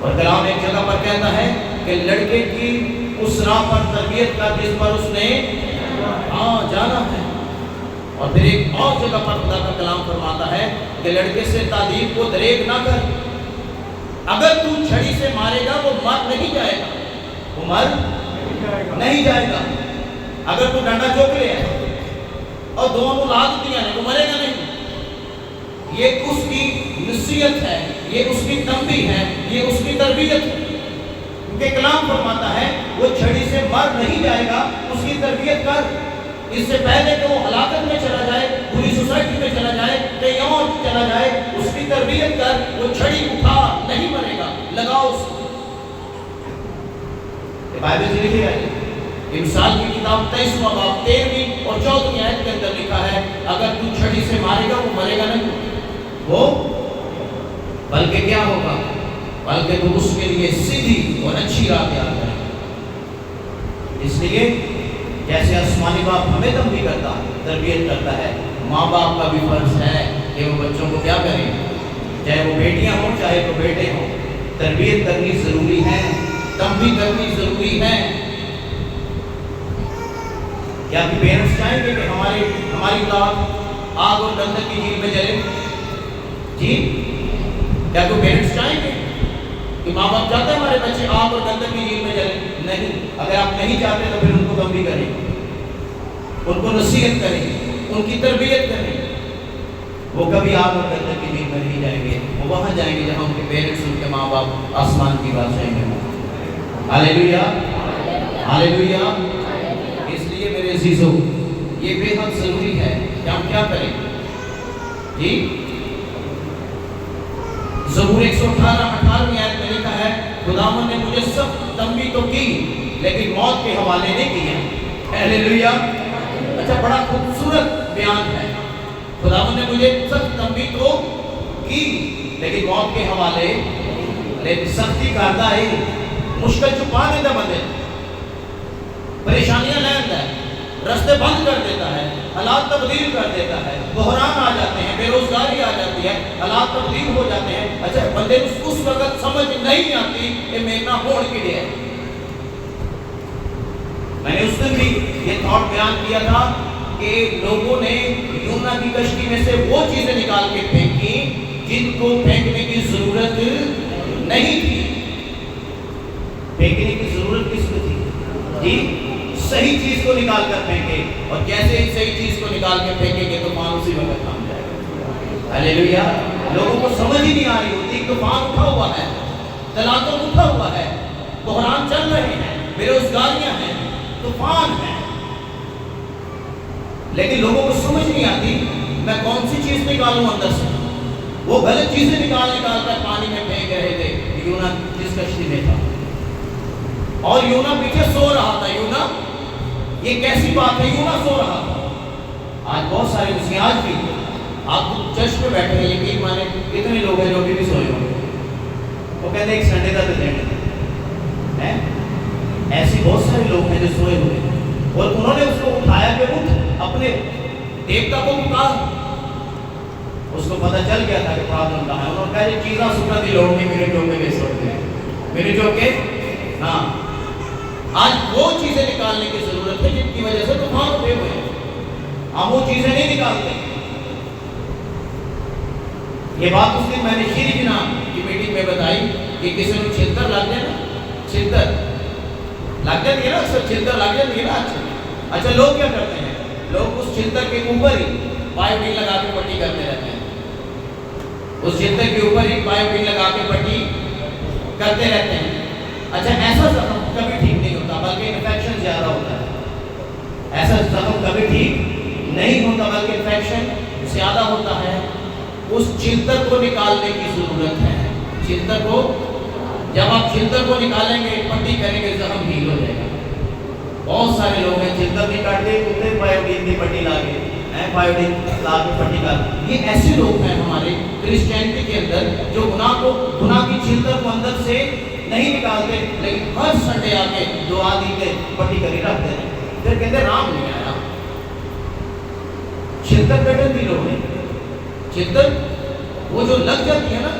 اور کلام ایک جگہ پر کہتا ہے کہ لڑکے کی اس راہ پر تربیت کر جس پر اس نے جانا ہے۔ اور پھر ایک اور جگہ پر خدا کا کلام فرماتا ہے کہ لڑکے سے تعلیم کو دریغ نہ کر، اگر تو چھڑی سے مارے گا وہ مر نہیں جائے گا، وہ مر نہیں جائے گا۔ اگر تو ڈنڈا چوک لے ہے اور دونوں لاد دیا ہے وہ مرے گا نہیں۔ یہ اس کی نصیحت ہے، یہ اس کی تنبیہ ہے، یہ اس کی تربیت ہے، کیونکہ کلام فرماتا ہے وہ چھڑی سے مر نہیں جائے گا، اس کی تربیت کر، اس سے پہلے کہ وہ ہلاکت میں چلا جائے، پوری سوسائٹی میں چلا جائے، کہیں اور چلا جائے، اس کی تربیت کر، وہ چھڑی اٹھا نہیں مرے گا، لگاؤ اس کو۔ یہ بائبل سے لکھی ہے، مثال کی کتاب 23واں باب 13ویں اور 14ویں آیت کے اندر لکھا ہے اگر تو چھڑی سے مارے گا وہ مرے گا نہیں، وہ بلکہ کیا ہوگا، بلکہ تو اس کے لیے سیدھی اور اچھی راہ تیار کرے گا۔ اس لیے جیسے آسمانی باپ ہمیں تنبیہ کرتا ہے، تربیت کرتا ہے، ماں باپ کا بھی فرض ہے کہ وہ بچوں کو کیا کریں، چاہے وہ بیٹیاں ہوں چاہے وہ بیٹے ہوں، تربیت کرنی ضروری ہے، تنبیہ کرنی ضروری ہے۔ کیا کہ پیرنٹس چاہیں گے کہ ہماری اولاد آگ اور گندک کی جھیل میں جلے؟ جی کیا کوئی پیرنٹس چاہیں گے کہ ماں باپ چاہتے ہیں ہمارے بچے آگ اور گندک کی جھیل میں جلے؟ نہیں۔ اگر آپ نہیں چاہتے تو پھر ان کو تنبیہ کریں، ان کو نصیحت کریں، ان کی تربیت کریں، وہ کبھی آگ اور گندک کی جھیل میں نہیں جائیں گے، وہ وہاں جائیں گے جہاں ان کے پیرنٹس، ان کے ماں باپ آسمان کی بادشاہی میں ہوں۔ ہاللیلویا، ہاللیلویا۔ اس لیے میرے عزیزو یہ بے حد ضروری ہے کہ ہم کیا کریں۔ جی زبور 118 آیت میں لکھا ہے خداوند نے مجھے سخت تنبیہ تو کی لیکن موت کے حوالے نہیں کیا۔ ہاللیلویا۔ اچھا بڑا خوبصورت بیان ہے، خداوند نے مجھے سخت تنبیہ تو کی لیکن موت کے حوالے، لیکن سختی کرتا ہے، مشکل چھپا دیتا بندے، پریشانیاں لیتا ہے، رستے بند کر دیتا ہے، حالات تبدیل کر دیتا ہے، بحران آ جاتے ہیں، بے روزگاری آ جاتی ہے، حالات تبدیل ہو جاتے ہیں۔ اچھا بندے اس وقت سمجھ نہیں آتی کہ میرنا ہوڑ کے لیے ہے۔ میں نے اس دن بھی یہ تھاٹ بیان کیا تھا کہ لوگوں نے یونا کی کشتی میں سے وہ چیزیں نکال کے پھینکی جن کو پھینکنے کی ضرورت نہیں تھی۔ پھینکنے کی ضرورت کس کو تھی؟ جی صحیح چیز کو نکال کر پھینکے، اور جیسے ہی صحیح چیز کو نکال کے پھینکیں گے طوفان اسی وقت تھام جائے گا۔ ہاللیلویا۔ لوگوں کو سمجھ ہی نہیں آ رہی ہوتی، طوفان اٹھا ہوا ہے، تلاطم اٹھا ہوا ہے، بحران چل رہے ہیں، بے روزگاریاں ہیں، طوفان ہے، لیکن لوگوں کو سمجھ نہیں آتی میں کون سی چیز نکالوں اندر سے۔ وہ غلط چیزیں نکال کر پانی میں پھینک رہے تھے یونا جس کشتی میں تھا، اور یونا پیچھے سو رہا تھا۔ یونا یہ کیسی بات ہے، یونا سو رہا تھا۔ آج بہت سارے مسیح آج بھی آپ چرچ میں بیٹھے ہیں، یقین مانے کتنے لوگ ہیں جو ابھی بھی سوئے ہوئے، وہ کہتے ہیں ایک سنڈے کا تو دن ہے۔ ایسے بہت سارے لوگ ہیں جو سوئے ہوئے ہیں، اور انہوں نے اس کو اٹھایا کہ اٹھ، اپنے دیوتا کو پکار۔ اس کو پتہ چل گیا تھا کہ پرابلم کہاں ہے۔ انہوں نے کہا یہ چیزاں سکھا دی لوگ نہیں، میرے چوکے کے سوڑتے ہیں، میرے چوکے۔ ہاں آج وہ چیزیں نکالنے کی ضرورت ہے جن کی وجہ سے طوفان اٹھے ہوئے ہیں، ہم وہ چیزیں نہیں نکالتے۔ یہ بات اس دن میں نے شیری جناب کی میٹنگ میں بتائی کہ کسی نے چھلتر لگ جائے نا، چھلتر لگ جاتی ہے نا، اکثر چھلتر لگ جاتی ہے نا۔ اچھا لوگ کیا کرتے ہیں، لوگ اس چھلتر کے اوپر ہی بائیوڈین لگا کے پٹی کرتے رہتے ہیں، اس چھلتر کے اوپر ہی بائیوڈین لگا کے پٹی کرتے رہتے ہیں۔ اچھا ایسا زخم کبھی ٹھیک نہیں ہوتا بلکہ انفیکشن زیادہ ہوتا ہے۔ ایسا زخم کبھی ٹھیک نہیں ہوتا بلکہ انفیکشن زیادہ ہوتا ہے۔ اس چھلتر کو نکالنے کی ضرورت ہے۔ چھلتر کو جب آپ چھلتر کو نکالیں گے، پٹی کریں گے، زخم ہیل ہو جائے گا۔ بہت سارے لوگ ہیں چھلتر نہیں کاٹتے، اتنے بائیوڈین کی پٹی لا کے بائیوڈین لا کے پٹی کر۔ یہ ایسے لوگ ہیں ہمارے کرسچینٹی کے اندر جو گناہ کی چھلتر کو اندر سے نہیں نکالتے، لیکن ہر سنڈے آ کے دعا دی کے پٹی کری رکھتے ہیں، پھر کہتے ہیں رام نہیں آیا۔ چھلتر کٹن بھی لوگ ہیں، چھلتر وہ جو لگ جاتی ہے نا،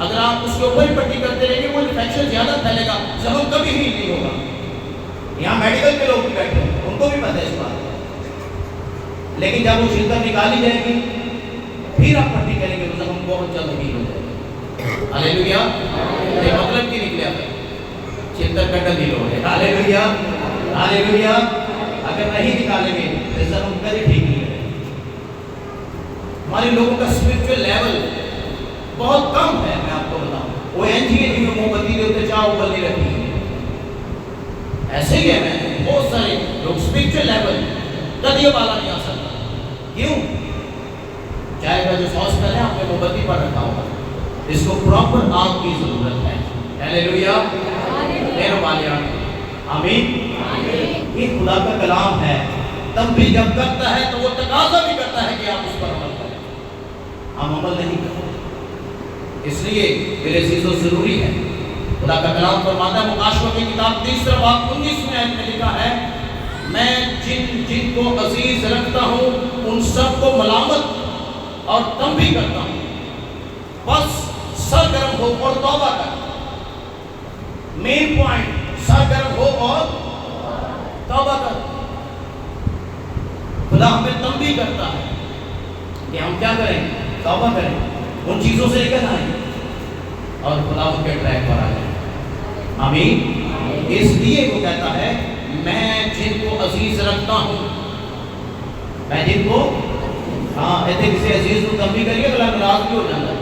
اگر آپ اس کے اوپر ہی پٹی کرتے رہیں گے وہ انفیکشن زیادہ پھیلے گا، زخم کبھی ہی نہیں ہوگا۔ یہاں میڈیکل کے لوگ بھی بیٹھے ہیں، ان کو بھی پتہ ہے اس بات۔ لیکن جب وہ شدت نکالی جائے گی پھر آپ پٹی کریں گے تو زخم بہت جلد ہیل ہو جائے گا. ہاللیلویا. یہ مطلب کی نکلے آپ شدت کا ڈل ہیل ہو جائے. ہاللیلویا ہاللیلویا. اگر نہیں نکالیں گے تو زخم کبھی ٹھیک نہیں رہے. ہمارے لوگوں کا اسپرچل لیول بہت کم ہے. میں آپ کو بتاؤں وہ این جی جن میں موم بتی دیتے چاہ ابلنی رہتی ہے. ایسے ہی ہے میں بہت سارے لوگ اسپرچل لیول کدی والا نہیں آ سکتا. کیوں؟ چاہے گا جو سوس کریں آپ نے موم بتی پر رکھا ہوگا. اس کو پراپر آگ کی ضرورت ہے. ہاللیلویا. میرے والدین آمین. یہ خدا کا کلام ہے. تب بھی جب کرتا ہے تو وہ تقاضا بھی کرتا ہے کہ آپ اس پر عمل کریں. ہم عمل نہیں کرتے. اس لیے میرے عزیزو ضروری ہے. خدا کا کلام فرماتا ہے مکاشفہ کی کتاب 3 باب 19 میں لکھا ہے میں جن کو عزیز رکھتا ہوں ان سب کو ملامت اور تنبیہ کرتا ہوں. بس سرگرم ہو اور توبہ کر. مین پوائنٹ سرگرم ہو اور توبہ کر. خدا ہمیں تنبیہ کرتا ہے کہ ہم کیا کریں؟ توبہ کریں. ان چیزوں سے نکل آئیں اور خدا ان کے ٹریک پر آ جائیں. آمین. اس لیے وہ کہتا ہے میں جن کو عزیز رکھتا ہوں. میں جن کو ایسے کسی عزیز کو تنبیہ کریے تو ناراض بھی ہو جاتا ہے.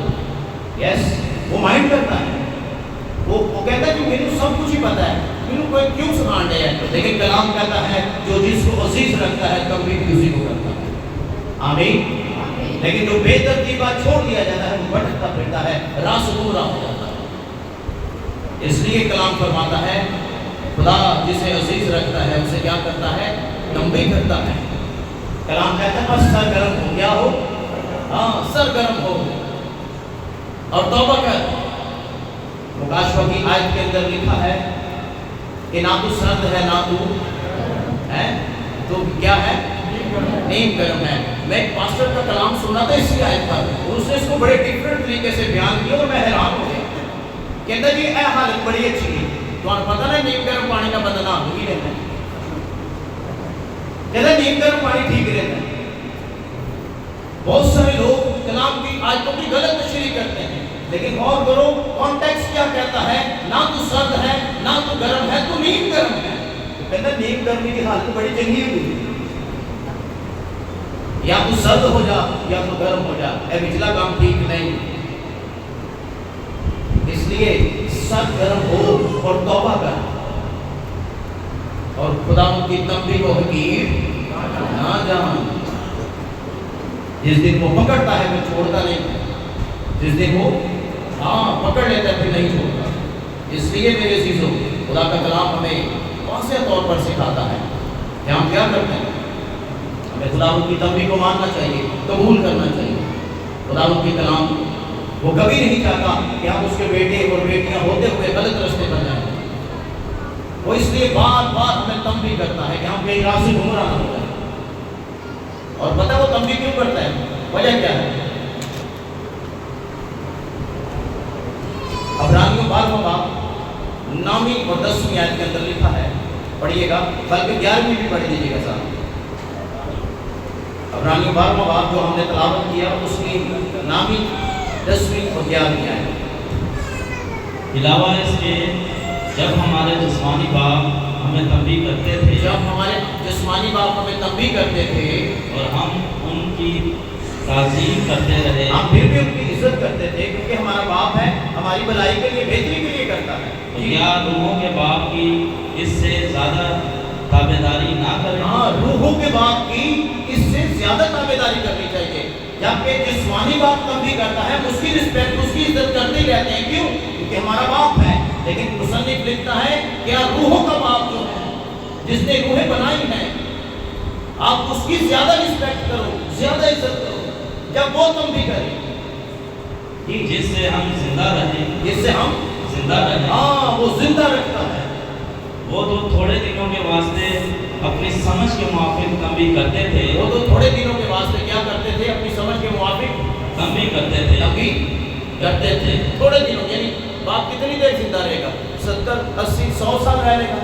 یس وہ مائنڈ کرتا ہے. وہ کہتا ہے کہ میرے سب کچھ ہی پتا ہے میرے کوئی کیوں سنان دے. لیکن کلام کہتا ہے جو جس کو عزیز رکھتا ہے تنبیہ بھی اسی کو کرتا ہے. آمین. لیکن جو بے ترتیبات چھوڑ دیا جاتا ہے وہ بھٹکتا پھرتا ہے راہ سے گمراہ ہو جاتا ہے. اس لیے کلام فرماتا ہے خدا جسے عزیز رکھتا ہے اسے کیا کرتا ہے؟ تنبیہ کرتا ہے. کلام کہتا ہے بس سرگرم ہو. کیا ہو؟ سرگرم ہو اور توبہ کر. مکاشفہ کی آیت کے اندر لکھا ہے کہ نہ تو سرد ہے نہ تو کیا ہے؟ نیم گرم ہے. میں ایک پاسٹر کا کلام سنا تھا اسی آیت پر اور اس نے اس کو بڑے ڈیفرنٹ طریقے سے بیان کیا اور میں حیران ہو گیا. کہتا جی اے حالت بڑی اچھی ہے تو آپ پتہ نا نیم گرم پانی کا بدلنا ہی رہتا ہے. کہتا نیم گرم پانی ٹھیک رہتا ہے. بہت سارے لوگ کلام کی آیتوں کی غلط تشریح کرتے ہیں لیکن غور کرو کانٹیکسٹ کیا کہتا ہے. نہ تو سرد ہے نہ تو گرم ہے تو نیم گرم ہے. تو کہتا نیم گرمی کی حالت بڑی چنگی ہوئی. یا تو سرد ہو جا یا تو گرم ہو جا. اے پچھلا کام ٹھیک نہیں. اس لیے سرد گرم ہو اور توبہ کر اور خدا ان کی تنبیہ کو حقیر نہ جان. جس دن وہ پکڑتا ہے پھر چھوڑتا نہیں. جس دن وہ پکڑ لیتا ہے پھر نہیں چھوڑتا. اس لیے میرے عزیزو خدا کا کلام ہمیں واضح طور پر سکھاتا ہے کہ ہم کیا کرتے ہیں. ہمیں خدا ان کی تنبیہ کو ماننا چاہیے قبول کرنا چاہیے. خدا ان کی کلام وہ کبھی نہیں چاہتا کہ ہم اس کے بیٹے اور بیٹیاں ہوتے ہوئے غلط راستے پر جائیں. وہ اس لیے بار بار ہمیں تنبیہ کرتا ہے کہ ہم کہیں راہ سے گمراہ نہ ہو جائیں. اور پتہ وہ تنبیہ کیوں کرتا ہے؟ وجہ کیا ہے؟ عبرانیوں 12واں باب 9ویں اور 10ویں آیت کے اندر لکھا ہے. پڑھیے گا بلکہ 11ویں بھی پڑھ لیجیے گا ساتھ. عبرانیوں 12واں باب جو ہم نے تلاوت کیا اس کی 9ویں 10ویں اور 11ویں آیت. علاوہ اس کے جب ہمارے جسمانی باپ ہمیں تنبیہ کرتے تھے اور ہم ان کی تعظیم کرتے رہے ہم پھر بھی ان کی عزت کرتے تھے کیونکہ ہمارا باپ ہے ہماری بھلائی کے لیے بہتری کے لیے کرتا ہے. کیا روحوں کے باپ کی اس سے زیادہ تابعداری نہ کریں؟ روحوں کے باپ کی اس سے زیادہ تابعداری کرنی چاہیے. جبکہ جسمانی باپ تنبیہ کرتا ہے اس کی رسپیکٹ اس کی عزت کرتے ہی رہتے ہیں. کیوں؟ کیونکہ ہمارا باپ ہے. لیکن مصنف لکھتا ہے کہ روحوں کا باپ جو ہے جس نے روحیں بنائی ہیں آپ اس کی زیادہ رسپیکٹ کرو زیادہ عزت کرو جب وہ تنبیہ کرے جس سے ہم زندہ رہیں. جس سے ہم زندہ رہیں. وہ زندہ رکھتا ہے. وہ تو تھوڑے دنوں کے واسطے اپنی سمجھ کے موافق تنبیہ کرتے تھے. وہ تو تھوڑے دنوں کے واسطے کیا کرتے تھے؟ اپنی سمجھ کے موافق تنبیہ کرتے تھے. تنبیہ کرتے تھے. تھوڑے دنوں یعنی باپ کتنی دیر زندہ رہے گا؟ 70 80 100 سال رہ لے گا.